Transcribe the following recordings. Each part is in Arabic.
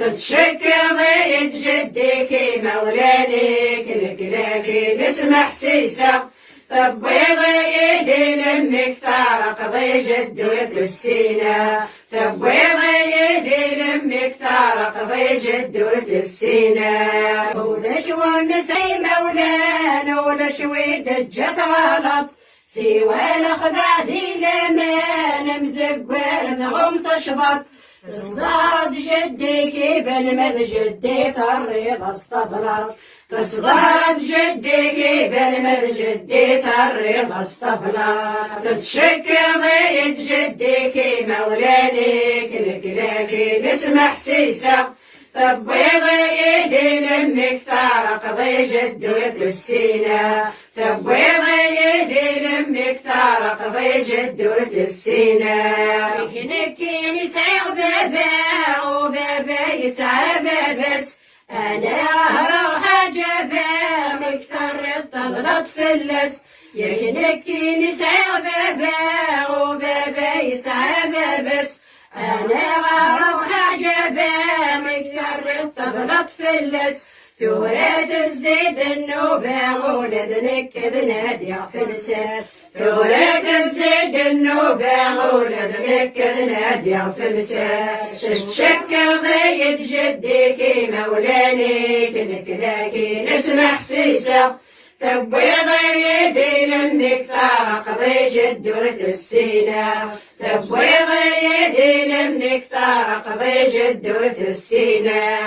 تتشكر ضيد جدك مولانك لك نسمح سيسة تبيض لمك تارق ضي جد وتسينا تبيض لمك تارق ضي جد وتسينا ولش ونسعي مولانا ولش ودجت غلط سوى الأخضع دي لمان مزقور نغم تشضط تصدارت جدك بالمد جدي الرضا استبلر تصدارت جدك بالمد جدي الرضا استبلر تتشكر ضيد جدك مولانك لك نسمح سيسة تبيض لمك تارق ضي جد وتسينا تبيض لمك تارق ضي جد وتسينا هناك يسعى بابا وبابا يسعى بابس انا راح جابا مكتر الطبلة تفلس يهنك نسعى بابا وبابا يسعى بابس انا غروح جابا مكتر الطبلة تفلس ثورة الزيد النوبة ولدنك نادي فلسات ثورة الزيد النوبة ولدنك نادي فلسات تتشكر ضيد جدك مولانك لك نسمح سيسة تبيض يدي لمك تارق ضي جد وتسينا تبيض يدي لمك تارق ضي جد وتسينا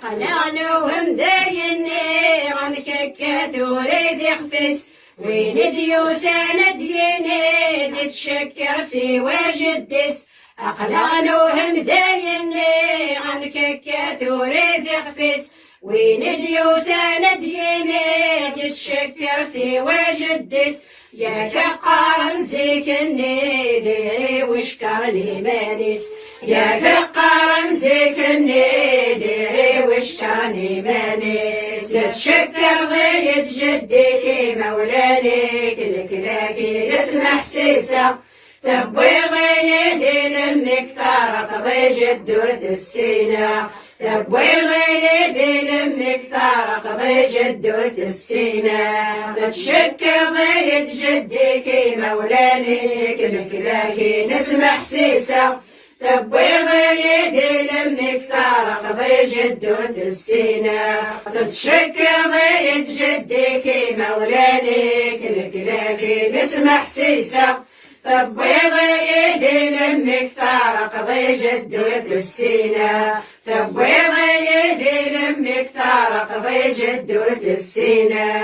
قنانوهم دايني عمك كثوري يخفس وين ديوسان ديني تشكر سوى جدس أقلانوهم دايني عنك كثوري يخفس وين ديوسان ديني تشكر سوى جدس يا كقارن زيكني ديري وشكرني مانيس يا كقارن زيكني ديري وشكرني مانيس تشكر ضيد جدك مولانك لك نسمح سيسة تبيض يدي لمك تارق ضي جد وتسينا تبيض يدي لمك تارق ضي جد وتسينا تتشكر ضيد جدك مولانك لك نسمح سيسة تبيض يدي لمك تارق ضي جد وتسينا تتشكر ضيد جدك مولانك لك نسمح سيسة تبيض يدي لمك تارق ضي جد وتسينا تبيض يدي لمك تارق ضي جد وتسينا